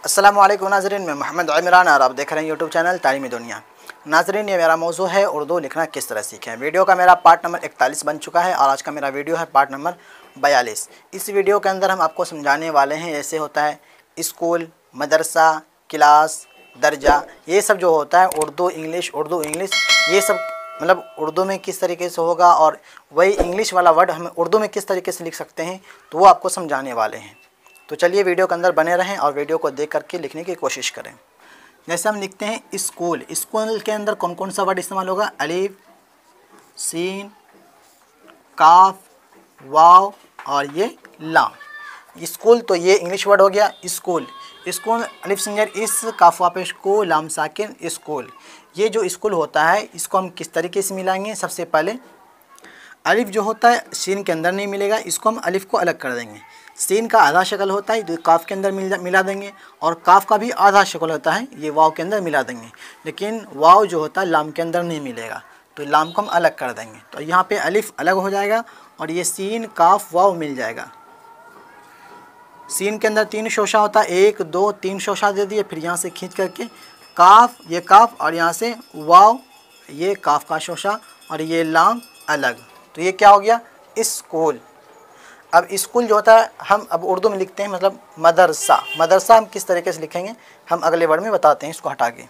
अस्सलामु अलैकुम नाज़रीन, मैं मोहम्मद इमरान और आप देख रहे हैं यूट्यूब चैनल तालीमी दुनिया। नाज़रीन, ये मेरा मौजू है उर्दू लिखना किस तरह सीखें। वीडियो का मेरा पार्ट नंबर 41 बन चुका है और आज का मेरा वीडियो है पार्ट नंबर 42। इस वीडियो के अंदर हम आपको समझाने वाले हैं ऐसे होता है स्कूल, मदरसा, क्लास, दर्जा, ये सब जो होता है उर्दू इंग्लिश ये सब मतलब उर्दू में किस तरीके से होगा और वही इंग्लिश वाला वर्ड हम उर्दू में किस तरीके से लिख सकते हैं, तो वो आपको समझाने वाले हैं। तो चलिए वीडियो के अंदर बने रहें और वीडियो को देख करके लिखने की कोशिश करें। जैसे हम लिखते हैं स्कूल, स्कूल के अंदर कौन कौन सा वर्ड इस्तेमाल होगा? अलिफ, सीन, काफ, वाव और ये लाम। स्कूल तो ये इंग्लिश वर्ड हो गया स्कूल। स्कूल अलिफ सिंगर इस, काफ वापिश को, लाम साकिन स्कूल। ये जो स्कूल होता है इसको हम किस तरीके से मिलाएंगे? सबसे पहले अलिफ जो होता है सीन के अंदर नहीं मिलेगा, इसको हम अलिफ को अलग कर देंगे। सीन का आधा शक्ल होता है तो काफ के अंदर मिला देंगे और काफ का भी आधा शक्ल होता है, ये वाव के अंदर मिला देंगे। लेकिन वाव जो होता है लाम के अंदर नहीं मिलेगा, तो लाम को हम अलग कर देंगे। तो यहाँ पे अलिफ अलग हो जाएगा और ये सीन, काफ, वाव मिल जाएगा। सीन के अंदर 3 शोशा होता है, 1 2 3 शोशा दे दिए, फिर यहाँ से खींच करके काफ, ये काफ और यहाँ से वाव, ये काफ का शोशा और ये लाम अलग। तो ये क्या हो गया? स्कूल। अब स्कूल जो होता है हम अब उर्दू में लिखते हैं, मतलब मदरसा। मदरसा हम किस तरीके से लिखेंगे हम अगले वर्ड में बताते हैं, इसको हटा के।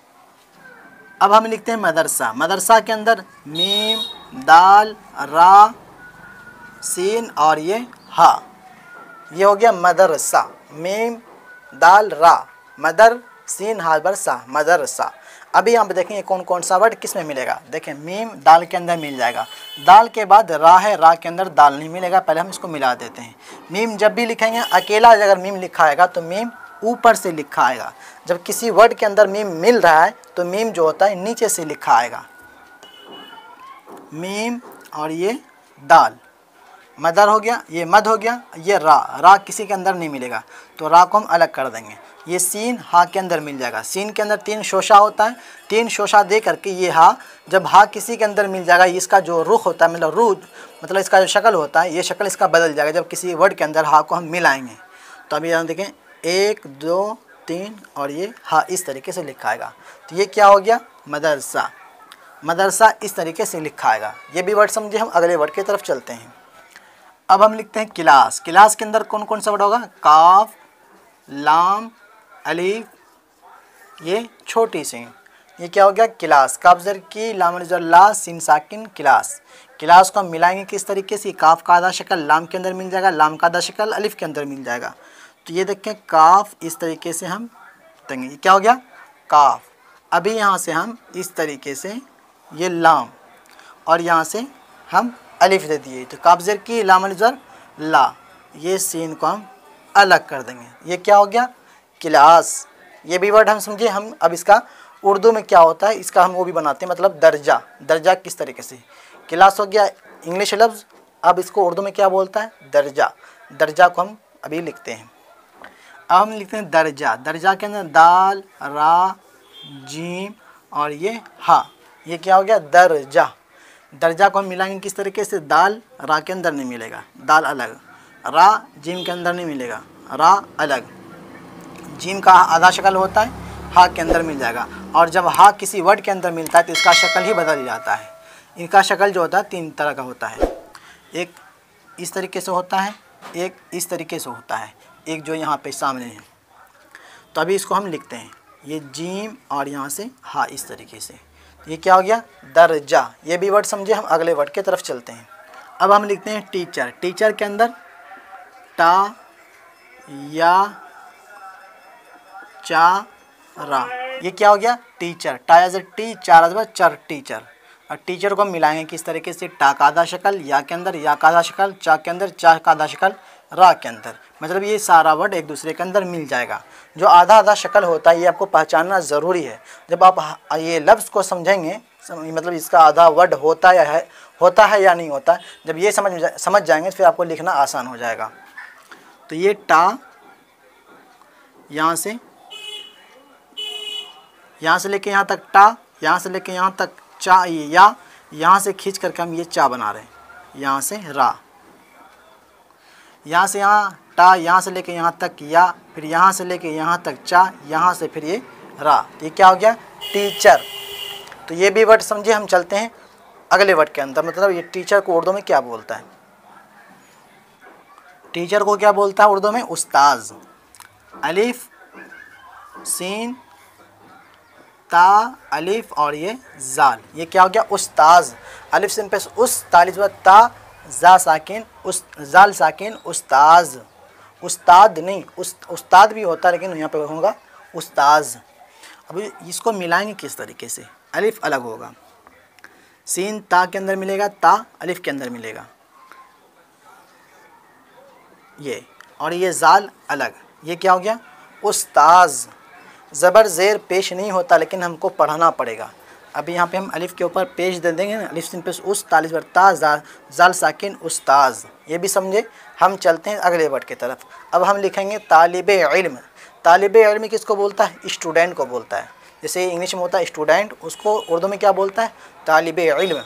अब हम लिखते हैं मदरसा। मदरसा के अंदर मीम, दाल, रा, सीन और ये हा, ये हो गया मदरसा। मीम, दाल, रा, मदर, सीन, हा, बरसा, मदरसा। अभी यहाँ पे देखेंगे कौन कौन सा वर्ड किस में मिलेगा। देखें मीम दाल के अंदर मिल जाएगा, दाल के बाद रा है, रा के अंदर दाल नहीं मिलेगा, पहले हम इसको मिला देते हैं। मीम जब भी लिखेंगे अकेला अगर मीम लिखा आएगा तो मीम ऊपर से लिखा आएगा। जब किसी वर्ड के अंदर मीम मिल रहा है तो मीम जो होता है नीचे से लिखा आएगा। मीम और ये दाल, मदर हो गया, ये मद हो गया, ये रा, रा किसी के अंदर नहीं मिलेगा तो रा को हम अलग कर देंगे। ये सीन हा के अंदर मिल जाएगा। सीन के अंदर 3 शोशा होता है, 3 शोशा दे करके ये हा, जब हा किसी के अंदर मिल जाएगा, इसका जो रुख होता है मतलब रूज, मतलब इसका जो शक्ल होता है, ये शक्ल इसका बदल जाएगा जब किसी वर्ड के अंदर हा को हम मिलाएंगे। तो अभी यहाँ देखें 1 2 3 और ये हा इस तरीके से लिखा आएगा। तो ये क्या हो गया? मदरसा। मदरसा इस तरीके से लिखा आएगा। ये भी वर्ड समझे। हम अगले वर्ड की तरफ चलते हैं। अब हम लिखते हैं क्लास। क्लास के अंदर कौन कौन सा वर्ड होगा? काफ, लाम, अलीफ, ये छोटी सी, ये क्या हो गया? क्लास। काफ ज़र की, लाम ज़र ला, सीन साकिन, क्लास। क्लास को हम मिलाएंगे किस तरीके से? काफ का आधा शक्ल लाम के अंदर मिल जाएगा, लाम का आधा शक्ल अलिफ के अंदर मिल जाएगा। तो ये देखें काफ इस तरीके से हम देंगे, ये क्या हो गया? काफ। अभी यहाँ से हम इस तरीके से ये लाम और यहाँ से हम अलिफ दे दिए, तो काफ ज़र की, लाम ज़र ला, ये सीन को हम अलग कर देंगे। ये क्या हो गया? क्लास। ये भी वर्ड हम समझे। हम अब इसका उर्दू में क्या होता है इसका हम वो भी बनाते हैं, मतलब दर्जा। दर्जा किस तरीके से? क्लास हो गया इंग्लिश लफ्ज़, अब इसको उर्दू में क्या बोलता है? दर्जा। दर्जा को हम अभी लिखते हैं। अब हम लिखते हैं दर्जा। दर्जा के अंदर दाल, रा, जीम और ये हा, ये क्या हो गया? दर्जा। दर्जा को हम मिलाएंगे किस तरीके से? दाल रा के अंदर नहीं मिलेगा, दाल अलग, रा जीम के अंदर नहीं मिलेगा, रा अलग, जीम का आधा शक्ल होता है, हा के अंदर मिल जाएगा। और जब हा किसी वर्ड के अंदर मिलता है तो इसका शक्ल ही बदल जाता है। इनका शक्ल जो होता है 3 तरह का होता है, एक इस तरीके से होता है, एक इस तरीके से होता है, एक जो यहाँ पे सामने है। तो अभी इसको हम लिखते हैं, ये जीम और यहाँ से हा इस तरीके से। ये क्या हो गया? दर्जा। ये भी वर्ड समझे। हम अगले वर्ड की तरफ चलते हैं। अब हम लिखते हैं टीचर। टीचर के अंदर टा, या, चा, रा, ये क्या हो गया? टीचर। टा एज टी, चार एज चर, टीचर। और टीचर को हम मिलाएंगे किस तरीके से? टा का आधा शक्ल या के अंदर, या का आधा शक्ल चा के अंदर, चा का आधा शक्ल रा के अंदर, मतलब ये सारा वर्ड एक दूसरे के अंदर मिल जाएगा। जो आधा आधा शक्ल होता है ये आपको पहचानना ज़रूरी है। जब आप ये लफ्ज़ को समझेंगे, मतलब इसका आधा वर्ड होता है या नहीं होता, जब ये समझ जाएंगे फिर आपको लिखना आसान हो जाएगा। तो ये टा, यहाँ से लेके यहाँ तक टा, यहाँ से लेके यहाँ तक चा, या यहाँ से खींच करके हम ये चा बना रहे हैं, यहाँ से रा, यहाँ से यहाँ टा, यहाँ से लेके यहाँ तक या, फिर यहाँ से लेके यहाँ तक चा, यहाँ से फिर ये रा, तो ये क्या हो गया टीचर। तो ये भी वर्ड समझे। हम चलते हैं अगले वर्ड के अंदर, मतलब ये टीचर को उर्दू में क्या बोलता है। टीचर को क्या बोलता है उर्दू में, उस्ताज। अलिफ सीन ता अलिफ और ये जाल, ये क्या हो गया उस्ताज। अलिफ सीन पे उस, तालिफ ता, जा साकिन, उस जाल साकिन, उस्ताज। उस्ताद नहीं, उस्ताद भी होता है, लेकिन यहाँ पे होगा उस्ताज। अभी इसको मिलाएंगे किस तरीके से, अलिफ अलग होगा, सीन ता के अंदर मिलेगा, ता अलिफ के अंदर मिलेगा ये, और ये जाल अलग, ये क्या हो गया उस्ताज। ज़बर ज़ेर पेश नहीं होता, लेकिन हमको पढ़ना पड़ेगा। अभी यहाँ पे हम अलिफ के ऊपर पेश दे देंगे ना, अलिफ सिन पे उस, तालिफ पर ता, जाल साकिन, उस्ताज, ये भी समझे। हम चलते हैं अगले वर्ड की तरफ। अब हम लिखेंगे तालिबे इल्म। तालिबे इल्म किसको बोलता है, स्टूडेंट को बोलता है। जैसे इंग्लिश में होता है स्टूडेंट, उसको उर्दू में क्या बोलता है, तालिबे इल्म।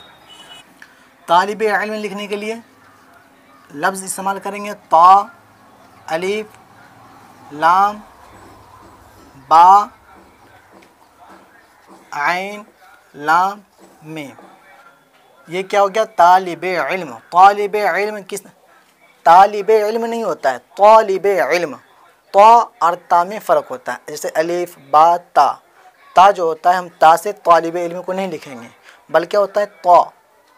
तालिबे इल्म लिखने के लिए लफ्ज़ इस्तेमाल करेंगे ता, अलिफ, लाम, बा, आइन, लाम, मीम, ये क्या हो गया तालिबे इल्म। तालिबे इल्म किस, तालिबे इल्म नहीं होता है, तालिबे इल्म। ता और ता में फ़र्क होता है। जैसे अलिफ बा ता, ता जो होता है हम ता से तालिबे इल्म को नहीं लिखेंगे, बल्कि होता है ता,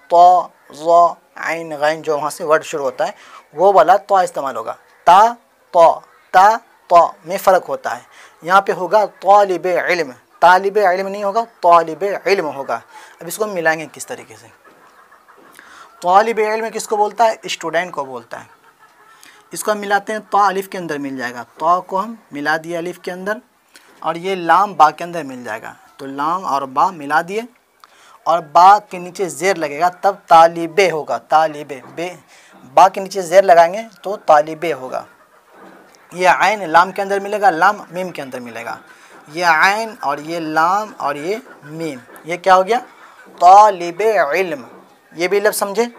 ता ज़ा आइन गैन, जो वहाँ से वर्ड शुरू होता है वो वाला ता इस्तेमाल होगा। ता ता ता में फ़र्क होता है। यहाँ पे होगा तालिबे इल्म, तालिबे इल्म नहीं होगा, तालिबे इल्म होगा। अब इसको मिलाएंगे किस तरीके से। तालिबे इल्म किसको बोलता है, स्टूडेंट को बोलता है। इसको हम मिलाते हैं, ता अलिफ के अंदर मिल जाएगा, ता को हम मिला दिए अलिफ के अंदर, और ये लाम बा के अंदर मिल जाएगा, तो लाम और बा मिला दिए, और बा के नीचे ज़ेर लगेगा तब तालिबे होगा, तालिबे, बे बा के नीचे ज़ेर लगाएंगे तो तालिबे होगा। ये आइन लाम के अंदर मिलेगा, लाम मीम के अंदर मिलेगा, ये आइन और ये लाम और ये मीम, ये क्या हो गया तालिबे इल्म। ये भी लफ्ज़ समझे।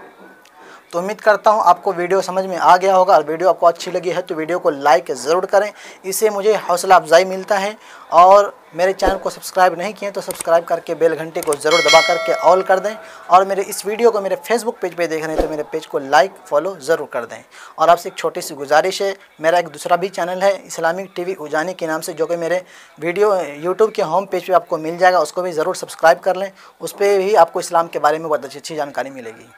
तो उम्मीद करता हूँ आपको वीडियो समझ में आ गया होगा, और वीडियो आपको अच्छी लगी है तो वीडियो को लाइक ज़रूर करें, इससे मुझे हौसला अफजाई मिलता है। और मेरे चैनल को सब्सक्राइब नहीं किए तो सब्सक्राइब करके बेल घंटे को ज़रूर दबा करके ऑल कर दें। और मेरे इस वीडियो को मेरे फेसबुक पेज पे देख रहे हैं तो मेरे पेज को लाइक फॉलो ज़रूर कर दें। और आपसे एक छोटी सी गुजारिश है, मेरा एक दूसरा भी चैनल है इस्लामिक टीवी उजानी के नाम से, जो कि मेरे वीडियो यूट्यूब के होम पेज पर आपको मिल जाएगा, उसको भी ज़रूर सब्सक्राइब कर लें। उस पर भी आपको इस्लाम के बारे में बहुत अच्छी जानकारी मिलेगी।